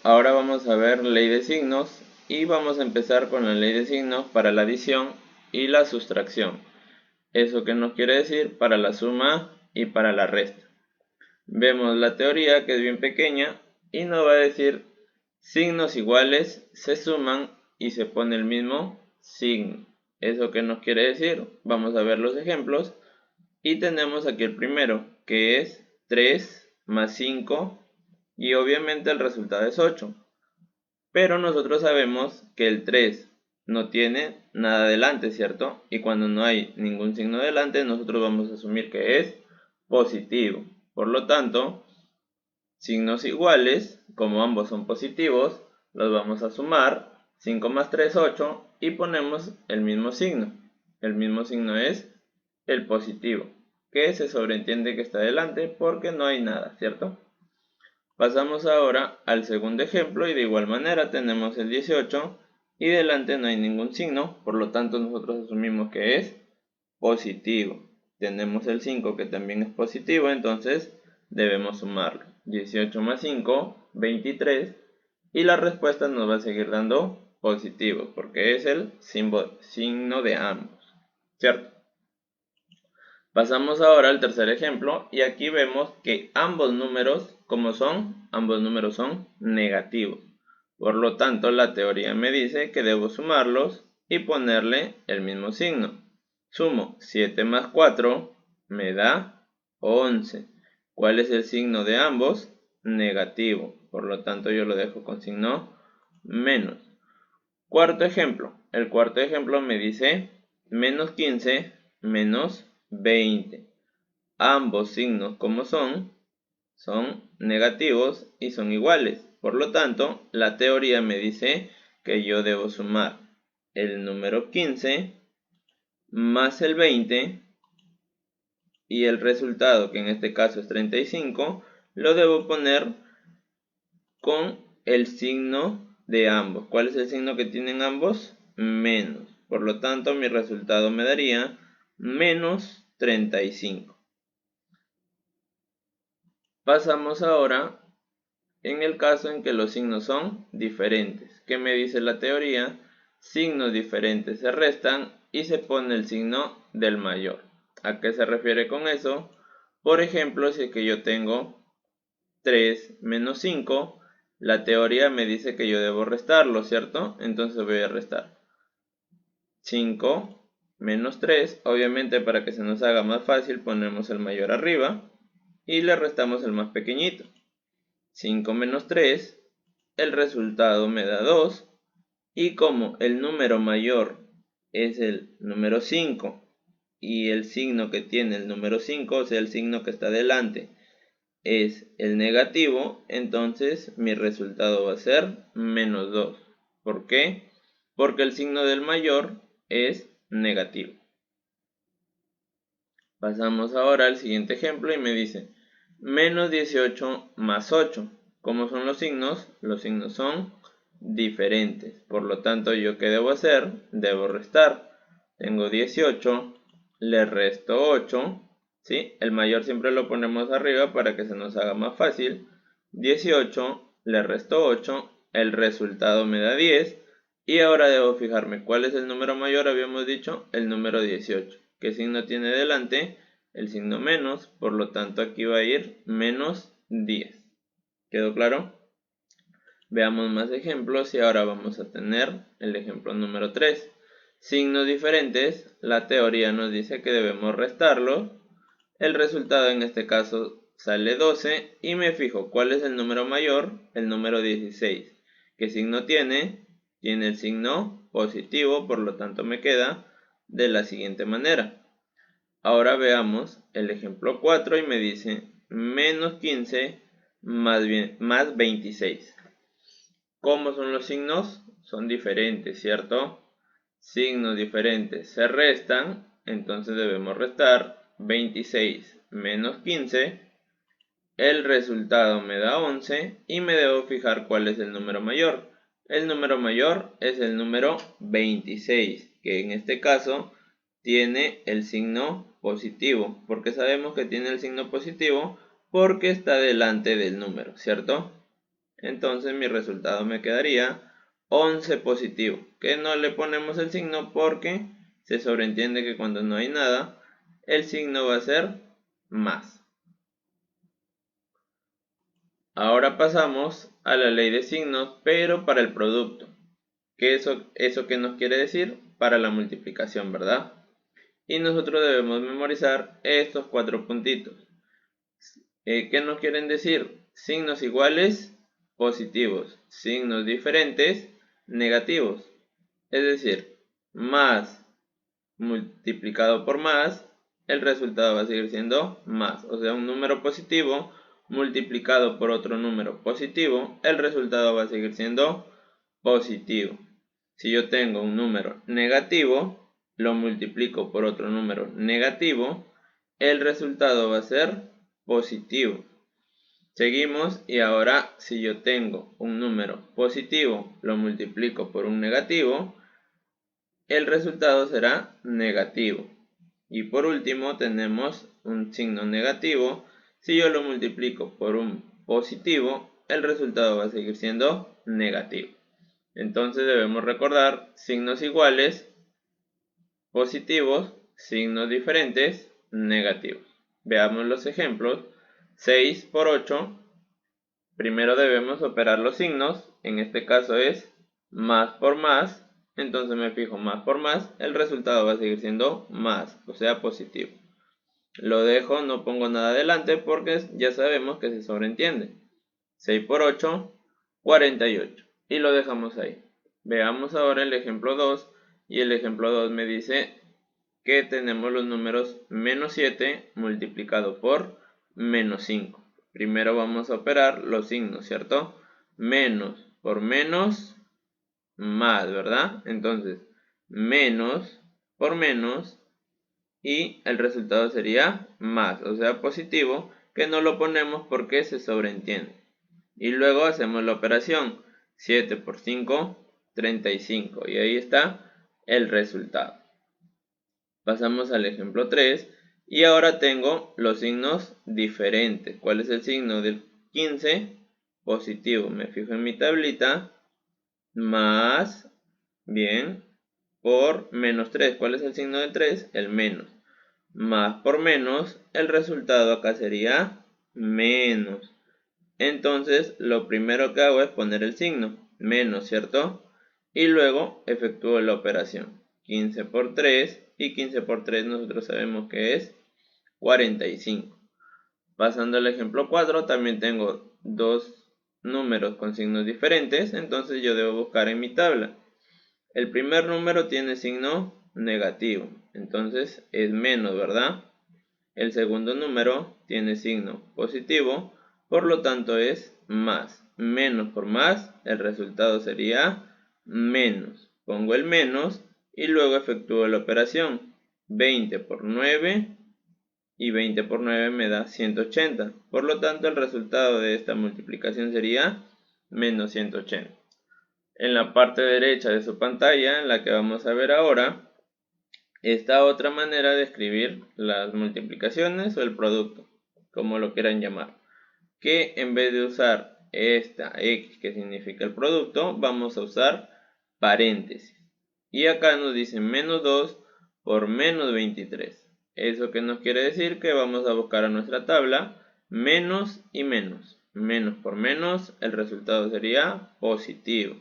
ahora vamos a ver ley de signos y vamos a empezar con la ley de signos para la adición y la sustracción. ¿Eso qué nos quiere decir? Para la suma y para la resta. Vemos la teoría, que es bien pequeña, y nos va a decir signos iguales se suman y se pone el mismo signo. ¿Eso qué nos quiere decir? Vamos a ver los ejemplos. Y tenemos aquí el primero, que es 3 más 5, y obviamente el resultado es 8. Pero nosotros sabemos que el 3 no tiene nada delante, ¿cierto? Y cuando no hay ningún signo delante, nosotros vamos a asumir que es positivo. Por lo tanto, signos iguales, como ambos son positivos, los vamos a sumar. 5 más 3, 8, y ponemos el mismo signo. El mismo signo es el positivo, que se sobreentiende que está delante porque no hay nada, ¿cierto? Pasamos ahora al segundo ejemplo y de igual manera tenemos el 18 y delante no hay ningún signo, por lo tanto nosotros asumimos que es positivo. Tenemos el 5 que también es positivo, entonces debemos sumarlo. 18 más 5, 23, y la respuesta nos va a seguir dando positivo porque es el signo de ambos, ¿cierto? Pasamos ahora al tercer ejemplo y aquí vemos que ambos números, ¿cómo son? Ambos números son negativos. Por lo tanto, la teoría me dice que debo sumarlos y ponerle el mismo signo. Sumo 7 más 4 me da 11. ¿Cuál es el signo de ambos? Negativo. Por lo tanto, yo lo dejo con signo menos. Cuarto ejemplo. El cuarto ejemplo me dice menos 15 menos 20. Ambos signos, como son negativos y son iguales. Por lo tanto, la teoría me dice que yo debo sumar el número 15 más el 20 y el resultado, que en este caso es 35, lo debo poner con el signo de ambos. ¿Cuál es el signo que tienen ambos? Menos. Por lo tanto, mi resultado me daría menos 35. Pasamos ahora en el caso en que los signos son diferentes. ¿Qué me dice la teoría? Signos diferentes se restan y se pone el signo del mayor. ¿A qué se refiere con eso? Por ejemplo, si es que yo tengo 3 menos 5, la teoría me dice que yo debo restarlo, ¿cierto? Entonces voy a restar 5 menos 3. Obviamente, para que se nos haga más fácil, ponemos el mayor arriba y le restamos el más pequeñito. 5 menos 3, el resultado me da 2, y como el número mayor es el número 5 y el signo que tiene el número 5, o sea el signo que está delante, es el negativo, entonces mi resultado va a ser menos 2. ¿Por qué? Porque el signo del mayor es negativo. Pasamos ahora al siguiente ejemplo y me dice menos 18 más 8. ¿Cómo son los signos? Los signos son diferentes. Por lo tanto, ¿yo qué debo hacer? Debo restar. Tengo 18, le resto 8. ¿Sí? El mayor siempre lo ponemos arriba para que se nos haga más fácil. 18, le resto 8, el resultado me da 10. Y ahora debo fijarme cuál es el número mayor, habíamos dicho, el número 18. ¿Qué signo tiene delante? El signo menos, por lo tanto aquí va a ir menos 10. ¿Quedó claro? Veamos más ejemplos y ahora vamos a tener el ejemplo número 3. Signos diferentes, la teoría nos dice que debemos restarlos. El resultado en este caso sale 12 y me fijo cuál es el número mayor, el número 16. ¿Qué signo tiene? Tiene el signo positivo, por lo tanto me queda de la siguiente manera. Ahora veamos el ejemplo 4 y me dice menos 15 más 26. ¿Cómo son los signos? Son diferentes, ¿cierto? Signos diferentes se restan, entonces debemos restar 26 menos 15. El resultado me da 11 y me debo fijar cuál es el número mayor. El número mayor es el número 26, que en este caso tiene el signo positivo. ¿Por qué sabemos que tiene el signo positivo? Porque está delante del número, ¿cierto? Entonces mi resultado me quedaría 11 positivo, que no le ponemos el signo porque se sobreentiende que cuando no hay nada, el signo va a ser más. Ahora pasamos a la ley de signos, pero para el producto. ¿Eso qué nos quiere decir? Para la multiplicación, ¿verdad? Y nosotros debemos memorizar estos 4 puntitos. ¿Qué nos quieren decir? Signos iguales, positivos. Signos diferentes, negativos. Es decir, más multiplicado por más, el resultado va a seguir siendo más. O sea, un número positivo multiplicado por otro número positivo, el resultado va a seguir siendo positivo. Si yo tengo un número negativo, lo multiplico por otro número negativo, el resultado va a ser positivo. Seguimos y ahora si yo tengo un número positivo, lo multiplico por un negativo, el resultado será negativo. Y por último tenemos un signo negativo. Si yo lo multiplico por un positivo, el resultado va a seguir siendo negativo. Entonces debemos recordar signos iguales, positivos, signos diferentes, negativos. Veamos los ejemplos. 6 por 8. Primero debemos operar los signos. En este caso es más por más. Entonces me fijo más por más. El resultado va a seguir siendo más, o sea positivo. Lo dejo, no pongo nada adelante porque ya sabemos que se sobreentiende. 6 por 8, 48. Y lo dejamos ahí. Veamos ahora el ejemplo 2. Y el ejemplo 2 me dice que tenemos los números menos 7 multiplicado por menos 5. Primero vamos a operar los signos, ¿cierto? Menos por menos, más, ¿verdad? Entonces, menos por menos y el resultado sería más, o sea, positivo, que no lo ponemos porque se sobreentiende. Y luego hacemos la operación 7 por 5, 35. Y ahí está el resultado. Pasamos al ejemplo 3. Y ahora tengo los signos diferentes. ¿Cuál es el signo del 15? Positivo. Me fijo en mi tablita. Más, bien, por menos 3. ¿Cuál es el signo del 3? El menos. Más por menos, el resultado acá sería menos. Entonces, lo primero que hago es poner el signo, menos, ¿cierto? Y luego efectúo la operación. 15 por 3 y 15 por 3 nosotros sabemos que es 45. Pasando al ejemplo 4, también tengo dos números con signos diferentes, entonces yo debo buscar en mi tabla. El primer número tiene signo negativo, entonces es menos, ¿verdad? El segundo número tiene signo positivo, por lo tanto es más. Menos por más, el resultado sería menos. Pongo el menos y luego efectúo la operación. 20 por 9 y 20 por 9 me da 180. Por lo tanto el resultado de esta multiplicación sería menos 180. En la parte derecha de su pantalla, en la que vamos a ver ahora, está otra manera de escribir las multiplicaciones o el producto, como lo quieran llamar, que en vez de usar esta X que significa el producto, vamos a usar paréntesis. Y acá nos dice menos 2 por menos 23. ¿Eso qué nos quiere decir? Que vamos a buscar a nuestra tabla menos y menos. Menos por menos, el resultado sería positivo.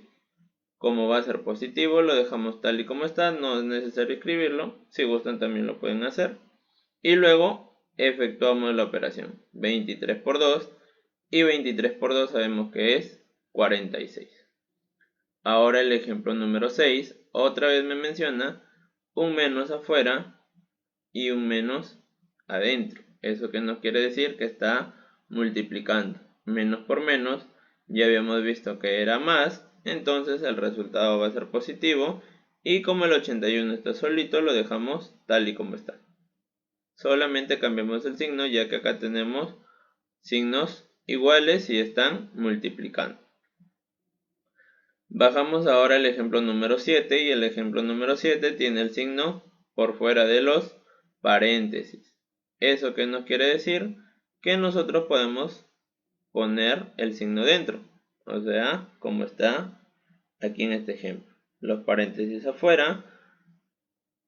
Como va a ser positivo, lo dejamos tal y como está, no es necesario escribirlo. Si gustan también lo pueden hacer. Y luego efectuamos la operación. 23 por 2 y 23 por 2 sabemos que es 46. Ahora el ejemplo número 6, otra vez me menciona un menos afuera y un menos adentro. ¿Eso qué nos quiere decir? Que está multiplicando. Menos por menos, ya habíamos visto que era más, entonces el resultado va a ser positivo. Y como el 81 está solito, lo dejamos tal y como está. Solamente cambiamos el signo, ya que acá tenemos signos iguales y están multiplicando. Bajamos ahora el ejemplo número 7 y el ejemplo número 7 tiene el signo por fuera de los paréntesis. ¿Eso qué nos quiere decir? Que nosotros podemos poner el signo dentro. o sea, como está aquí en este ejemplo. Los paréntesis afuera,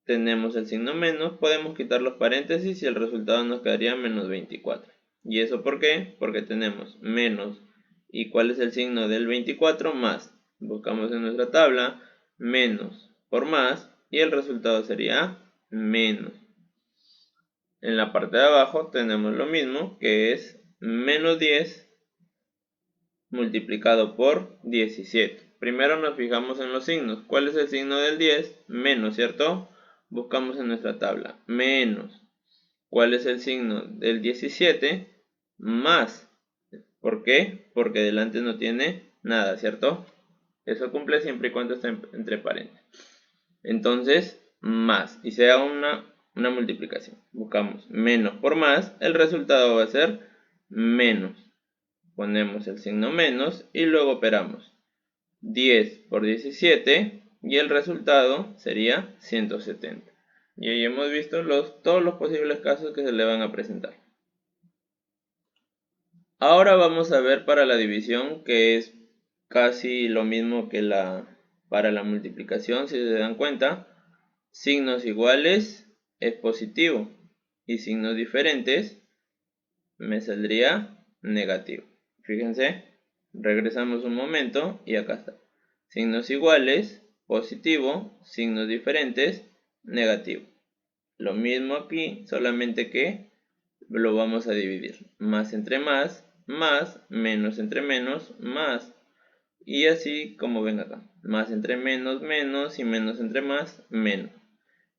tenemos el signo menos, podemos quitar los paréntesis y el resultado nos quedaría menos 24. ¿Y eso por qué? Porque tenemos menos. ¿Y cuál es el signo del 24? Más. Buscamos en nuestra tabla menos por más y el resultado sería menos. En la parte de abajo tenemos lo mismo, que es menos 10 multiplicado por 17. Primero nos fijamos en los signos. ¿Cuál es el signo del 10? Menos, ¿cierto? Buscamos en nuestra tabla. Menos. ¿Cuál es el signo del 17? Más. ¿Por qué? Porque delante no tiene nada, ¿cierto? Eso cumple siempre y cuando esté entre paréntesis. Entonces, más. Y sea una multiplicación. Buscamos menos por más. El resultado va a ser menos. Ponemos el signo menos y luego operamos 10 por 17 y el resultado sería 170. Y ahí hemos visto todos los posibles casos que se le van a presentar. Ahora vamos a ver para la división, que es casi lo mismo que para la multiplicación. Si se dan cuenta, signos iguales es positivo y signos diferentes me saldría negativo. Fíjense, regresamos un momento y acá está. Signos iguales, positivo, signos diferentes, negativo. Lo mismo aquí, solamente que lo vamos a dividir. Más entre más, menos entre menos, más. Y así como ven acá. Más entre menos, menos y menos entre más, menos.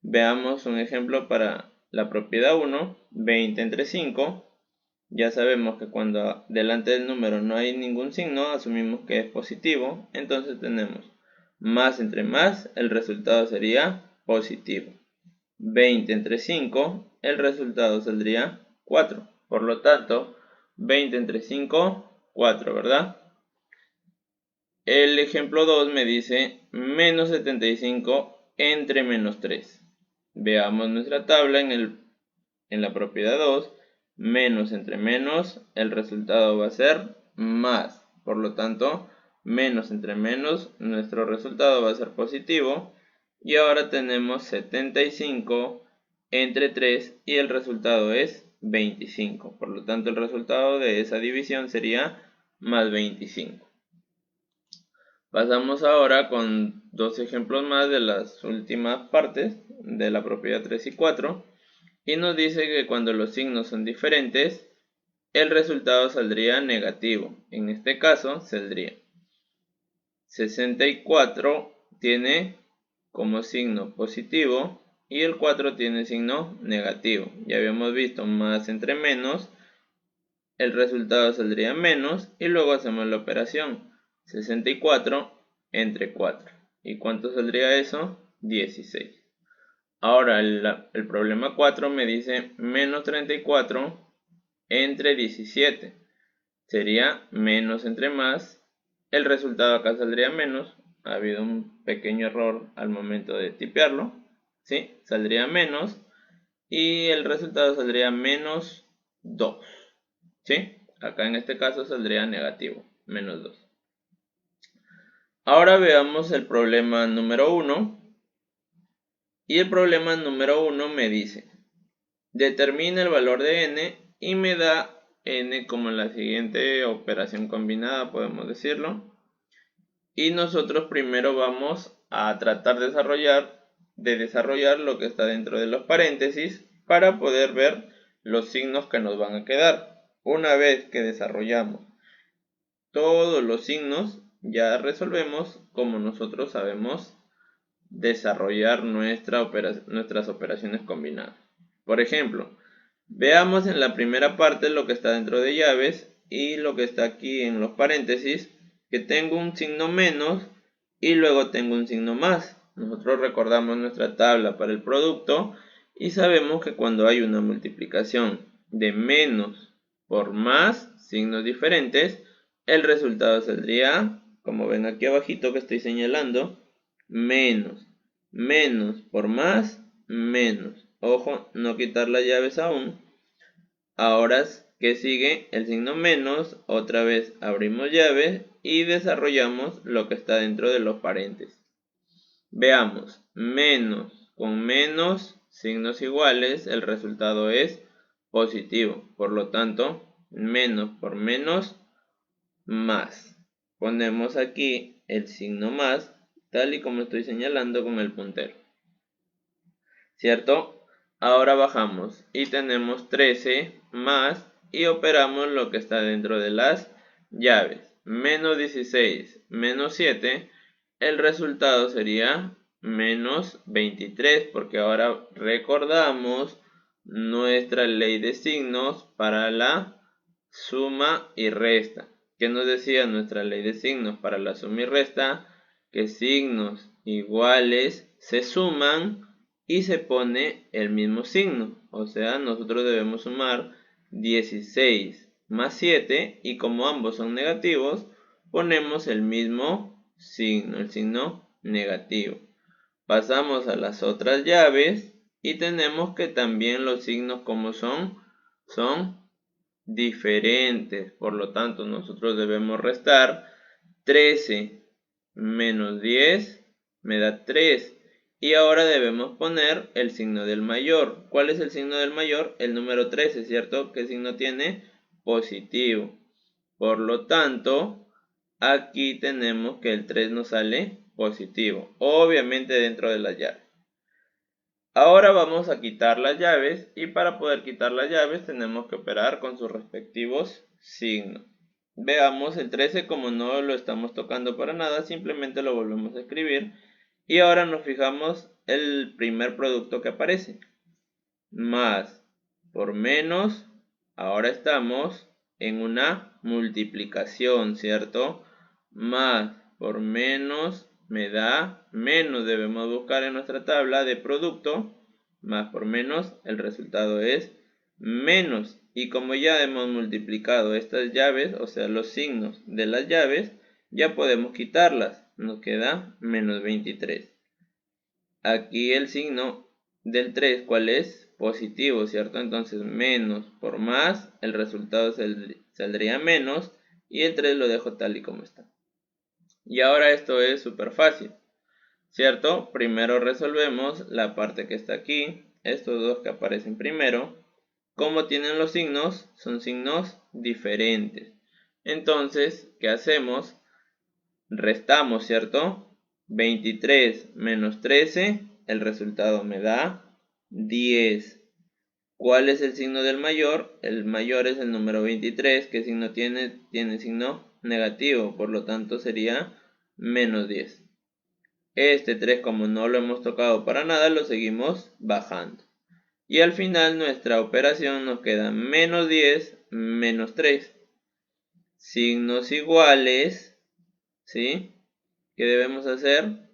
Veamos un ejemplo para la propiedad 1, 20 entre 5. Ya sabemos que cuando delante del número no hay ningún signo, asumimos que es positivo. Entonces tenemos más entre más, el resultado sería positivo. 20 entre 5, el resultado saldría 4. Por lo tanto, 20 entre 5, 4, ¿verdad? El ejemplo 2 me dice menos 75 entre menos 3. Veamos nuestra tabla en la propiedad 2. Menos entre menos, el resultado va a ser más. Por lo tanto, menos entre menos, nuestro resultado va a ser positivo. Y ahora tenemos 75 entre 3 y el resultado es 25. Por lo tanto, el resultado de esa división sería más 25. Pasamos ahora con dos ejemplos más de las últimas partes de la propiedad 3 y 4. Y nos dice que cuando los signos son diferentes, el resultado saldría negativo. En este caso, saldría 64 tiene como signo positivo y el 4 tiene signo negativo. Ya habíamos visto más entre menos, el resultado saldría menos y luego hacemos la operación 64 entre 4. ¿Y cuánto saldría eso? 16. Ahora el problema 4 me dice menos 34 entre 17. Sería menos entre más. El resultado acá saldría menos. Ha habido un pequeño error al momento de tipearlo. ¿Sí? Saldría menos. Y el resultado saldría menos 2. ¿Sí? Acá en este caso saldría negativo. Menos 2. Ahora veamos el problema número 1. Y el problema número 1 me dice: determina el valor de n y me da n como la siguiente operación combinada, podemos decirlo. Y nosotros primero vamos a tratar de desarrollar lo que está dentro de los paréntesis para poder ver los signos que nos van a quedar. Una vez que desarrollamos todos los signos, ya resolvemos como nosotros sabemos desarrollar nuestras operaciones combinadas. Por ejemplo, veamos en la primera parte lo que está dentro de llaves y lo que está aquí en los paréntesis, que tengo un signo menos y luego tengo un signo más. Nosotros recordamos nuestra tabla para el producto y sabemos que cuando hay una multiplicación de menos por más, signos diferentes, el resultado saldría, como ven aquí abajito que estoy señalando, menos. Menos por más, menos. Ojo, no quitar las llaves aún. Ahora, ¿qué sigue? El signo menos. Otra vez abrimos llaves y desarrollamos lo que está dentro de los paréntesis. Veamos, menos con menos, signos iguales, el resultado es positivo. Por lo tanto, menos por menos, más. Ponemos aquí el signo más, tal y como estoy señalando con el puntero. ¿Cierto? Ahora bajamos y tenemos 13 más y operamos lo que está dentro de las llaves. Menos 16 menos 7, el resultado sería menos 23, porque ahora recordamos nuestra ley de signos para la suma y resta. ¿Qué nos decía nuestra ley de signos para la suma y resta? Que signos iguales se suman y se pone el mismo signo. O sea, nosotros debemos sumar 16 más 7 y como ambos son negativos, ponemos el mismo signo, el signo negativo. Pasamos a las otras llaves y tenemos que también los signos como son diferentes. Por lo tanto, nosotros debemos restar 13 menos 10 me da 3. Y ahora debemos poner el signo del mayor. ¿Cuál es el signo del mayor? El número 13, ¿cierto? ¿Qué signo tiene? Positivo. Por lo tanto, aquí tenemos que el 3 nos sale positivo. Obviamente dentro de las llaves. Ahora vamos a quitar las llaves y para poder quitar las llaves tenemos que operar con sus respectivos signos. Veamos el 13, como no lo estamos tocando para nada, simplemente lo volvemos a escribir. Y ahora nos fijamos el primer producto que aparece. Más por menos, ahora estamos en una multiplicación, ¿cierto? Más por menos me da menos. Debemos buscar en nuestra tabla de producto. Más por menos, el resultado es menos. Y como ya hemos multiplicado estas llaves, o sea, los signos de las llaves, ya podemos quitarlas. Nos queda menos 23. Aquí el signo del 3, ¿cuál es? Positivo, ¿cierto? Entonces menos por más, el resultado saldría menos y el 3 lo dejo tal y como está. Y ahora esto es súper fácil, ¿cierto? Primero resolvemos la parte que está aquí, estos dos que aparecen primero. Como tienen los signos, son signos diferentes. Entonces, ¿qué hacemos? Restamos, ¿cierto? 23 menos 13, el resultado me da 10. ¿Cuál es el signo del mayor? El mayor es el número 23. ¿Qué signo tiene? Tiene signo negativo, por lo tanto sería menos 10. Este 3, como no lo hemos tocado para nada, lo seguimos bajando. Y al final nuestra operación nos queda menos 10 menos 3. Signos iguales, ¿sí? ¿Qué debemos hacer?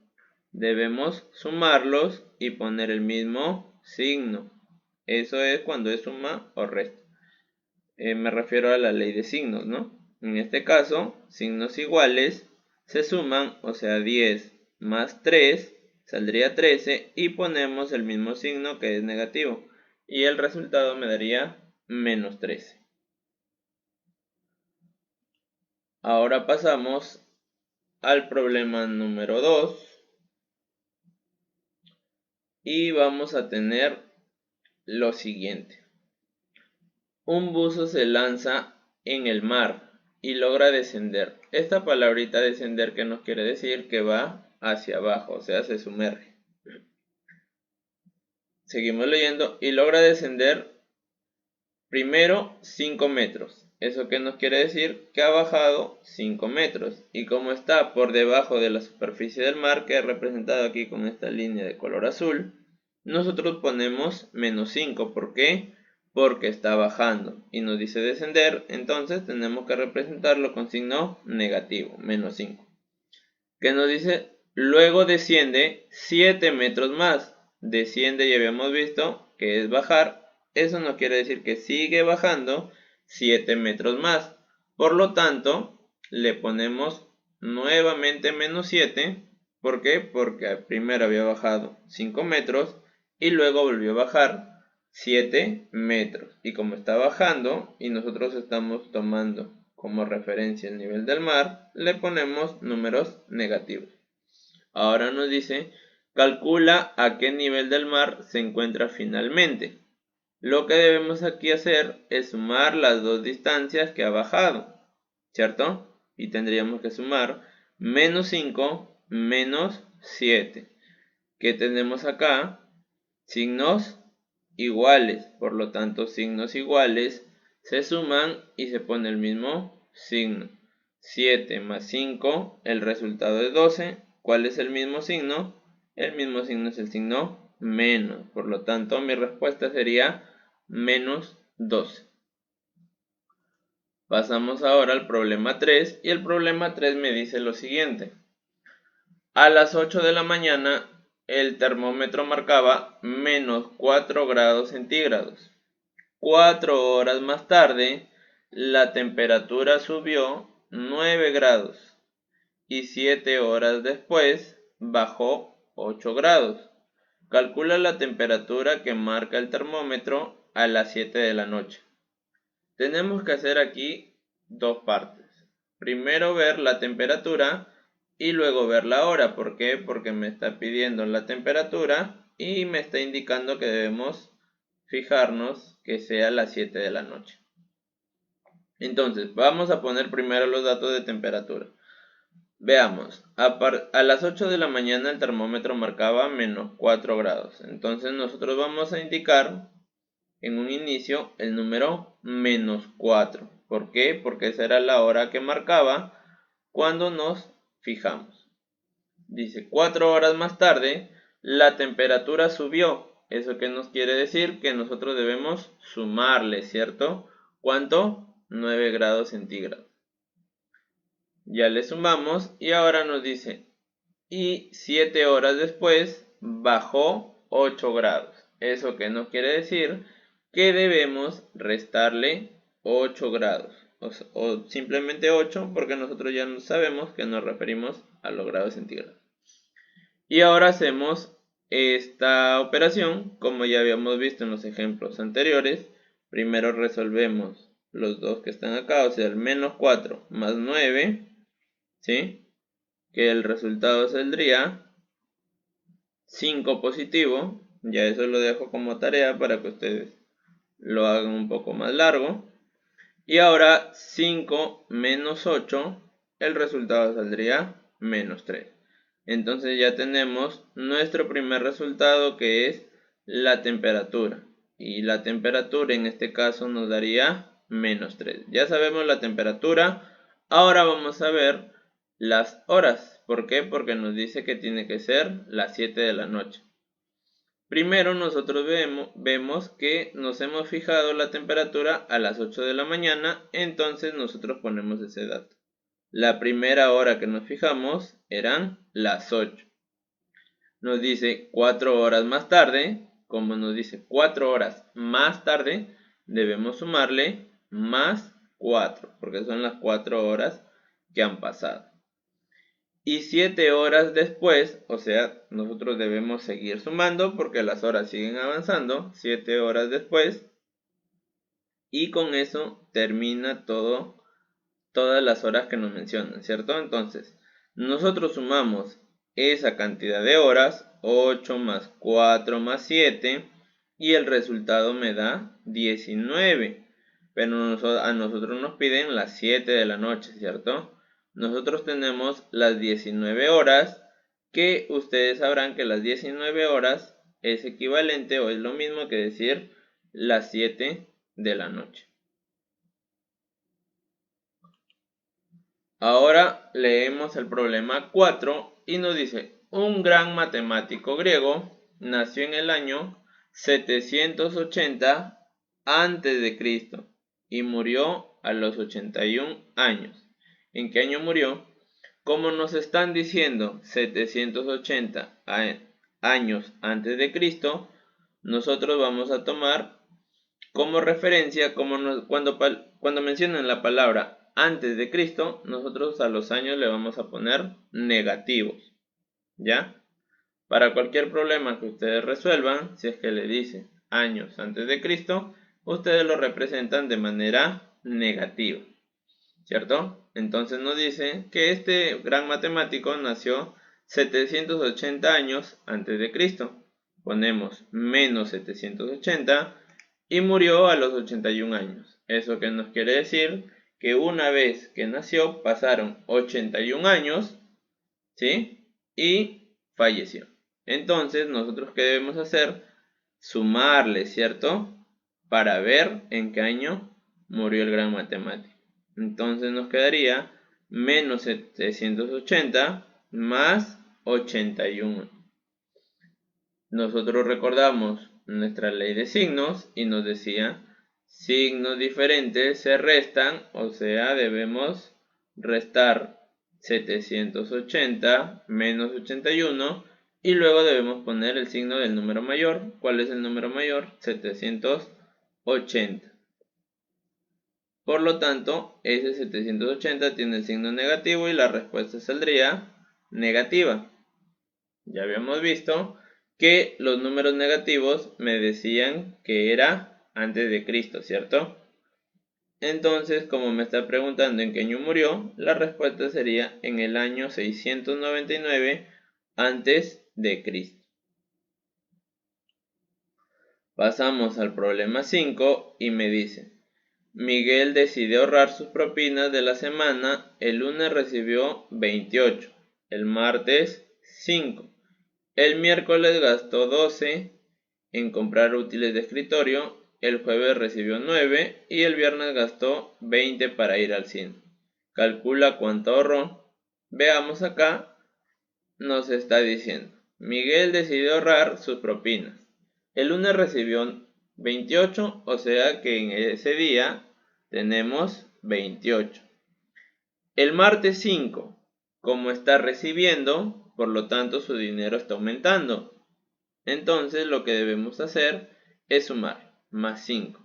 Debemos sumarlos y poner el mismo signo. Eso es cuando es suma o resta. Me refiero a la ley de signos, ¿no? En este caso, signos iguales se suman, o sea, 10 más 3 saldría 13 y ponemos el mismo signo que es negativo. Y el resultado me daría menos 13. Ahora pasamos al problema número 2. Y vamos a tener lo siguiente. Un buzo se lanza en el mar y logra descender. Esta palabrita descender, ¿qué nos quiere decir? Que va hacia abajo, o sea, se sumerge. Seguimos leyendo y logra descender primero 5 metros. ¿Eso qué nos quiere decir? Que ha bajado 5 metros. Y como está por debajo de la superficie del mar, que es representado aquí con esta línea de color azul, nosotros ponemos menos 5. ¿Por qué? Porque está bajando. Y nos dice descender, entonces tenemos que representarlo con signo negativo, menos 5. ¿Qué nos dice? Luego desciende 7 metros más. Desciende, ya habíamos visto que es bajar. Eso no quiere decir que sigue bajando 7 metros más. Por lo tanto, le ponemos nuevamente menos 7. ¿Por qué? Porque primero había bajado 5 metros y luego volvió a bajar 7 metros. Y como está bajando y nosotros estamos tomando como referencia el nivel del mar, le ponemos números negativos. Ahora nos dice, calcula a qué nivel del mar se encuentra finalmente. Lo que debemos aquí hacer es sumar las dos distancias que ha bajado, ¿cierto? Y tendríamos que sumar menos 5 menos 7. ¿Qué tenemos acá? Signos iguales, por lo tanto signos iguales se suman y se pone el mismo signo. 7 más 5, el resultado es 12. ¿Cuál es el mismo signo? El mismo signo es el signo menos, por lo tanto mi respuesta sería menos 12. Pasamos ahora al problema 3 y el problema 3 me dice lo siguiente. A las 8 de la mañana el termómetro marcaba menos 4 grados centígrados. 4 horas más tarde la temperatura subió 9 grados y 7 horas después bajó 8 grados. Calcula la temperatura que marca el termómetro a las 7 de la noche. Tenemos que hacer aquí dos partes. Primero ver la temperatura y luego ver la hora. ¿Por qué? Porque me está pidiendo la temperatura y me está indicando que debemos fijarnos que sea las 7 de la noche. Entonces, vamos a poner primero los datos de temperatura. Veamos, a las 8 de la mañana el termómetro marcaba menos 4 grados. Entonces nosotros vamos a indicar en un inicio el número menos 4. ¿Por qué? Porque esa era la hora que marcaba cuando nos fijamos. Dice 4 horas más tarde la temperatura subió. ¿Eso qué nos quiere decir? Que nosotros debemos sumarle, ¿cierto? ¿Cuánto? 9 grados centígrados. Ya le sumamos y ahora nos dice, y 7 horas después bajó 8 grados. ¿Eso qué nos quiere decir? Que debemos restarle 8 grados. O simplemente 8 porque nosotros ya sabemos que nos referimos a los grados centígrados. Y ahora hacemos esta operación como ya habíamos visto en los ejemplos anteriores. Primero resolvemos los dos que están acá, o sea el menos 4 más 9, ¿sí? Que el resultado saldría 5 positivo. Ya eso lo dejo como tarea para que ustedes lo hagan un poco más largo. Y ahora 5 menos 8, el resultado saldría menos 3. Entonces ya tenemos nuestro primer resultado, que es la temperatura. Y la temperatura en este caso nos daría menos 3. Ya sabemos la temperatura. Ahora vamos a ver las horas. ¿Por qué? Porque nos dice que tiene que ser las 7 de la noche. Primero nosotros vemos que nos hemos fijado la temperatura a las 8 de la mañana, entonces nosotros ponemos ese dato. La primera hora que nos fijamos eran las 8. Nos dice 4 horas más tarde, como nos dice 4 horas más tarde, debemos sumarle más 4, porque son las 4 horas que han pasado. Y 7 horas después, o sea, nosotros debemos seguir sumando porque las horas siguen avanzando, 7 horas después, y con eso termina todas las horas que nos mencionan, ¿cierto? Entonces, nosotros sumamos esa cantidad de horas, 8 más 4 más 7, y el resultado me da 19. Pero a nosotros nos piden las 7 de la noche, ¿cierto? Nosotros tenemos las 19 horas, que ustedes sabrán que las 19 horas es equivalente o es lo mismo que decir las 7 de la noche. Ahora leemos el problema 4 y nos dice, un gran matemático griego nació en el año 780 a.C. y murió a los 81 años. ¿En qué año murió? Como nos están diciendo 780 años antes de Cristo, nosotros vamos a tomar como referencia, cuando mencionan la palabra antes de Cristo, nosotros a los años le vamos a poner negativos, ¿ya? Para cualquier problema que ustedes resuelvan, si es que le dice años antes de Cristo, ustedes lo representan de manera negativa. ¿cierto? Entonces nos dice que este gran matemático nació 780 años antes de Cristo. Ponemos menos 780 y murió a los 81 años. ¿Eso qué nos quiere decir? Que una vez que nació pasaron 81 años, ¿sí? Y falleció. Entonces, ¿nosotros qué debemos hacer? Sumarle, ¿cierto? Para ver en qué año murió el gran matemático. Entonces nos quedaría menos 780 más 81. Nosotros recordamos nuestra ley de signos y nos decía signos diferentes se restan, o sea, debemos restar 780 menos 81 y luego debemos poner el signo del número mayor. ¿Cuál es el número mayor? 780. Por lo tanto, ese 780 tiene el signo negativo y la respuesta saldría negativa. Ya habíamos visto que los números negativos me decían que era antes de Cristo, ¿cierto? Entonces, como me está preguntando en qué año murió, la respuesta sería en el año 699 antes de Cristo. Pasamos al problema 5 y me dice: Miguel decidió ahorrar sus propinas de la semana. El lunes recibió 28, el martes 5. El miércoles gastó 12 en comprar útiles de escritorio, el jueves recibió 9 y el viernes gastó 20 para ir al cine. Calcula cuánto ahorró. Veamos acá, nos está diciendo: Miguel decidió ahorrar sus propinas. El lunes recibió 28, o sea que en ese día tenemos 28. El martes 5, como está recibiendo, por lo tanto su dinero está aumentando. Entonces lo que debemos hacer es sumar, más 5.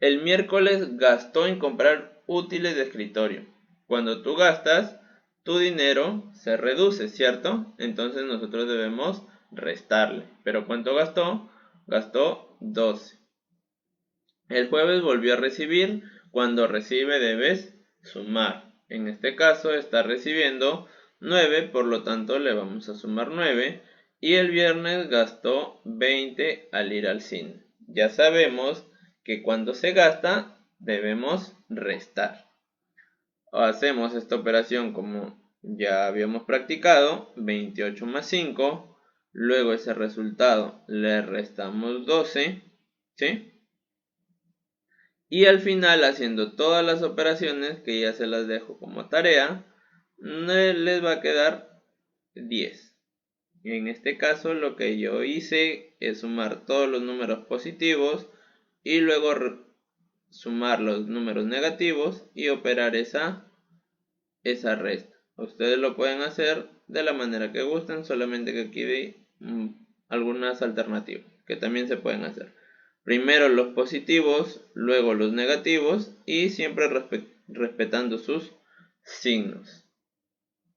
El miércoles gastó en comprar útiles de escritorio. Cuando tú gastas, tu dinero se reduce, ¿cierto? Entonces nosotros debemos restarle. ¿Pero cuánto gastó? Gastó 12. El jueves volvió a recibir. Cuando recibe debes sumar. En este caso está recibiendo 9, por lo tanto le vamos a sumar 9. Y el viernes gastó 20 al ir al cine. Ya sabemos que cuando se gasta debemos restar. Hacemos esta operación como ya habíamos practicado: 28 más 5. Luego ese resultado le restamos 12, ¿sí? Y al final, haciendo todas las operaciones, que ya se las dejo como tarea, les va a quedar 10. En este caso lo que yo hice es sumar todos los números positivos y luego sumar los números negativos y operar esa resta. Ustedes lo pueden hacer de la manera que gusten, solamente que aquí hay algunas alternativas que también se pueden hacer. Primero los positivos, luego los negativos y siempre respetando sus signos.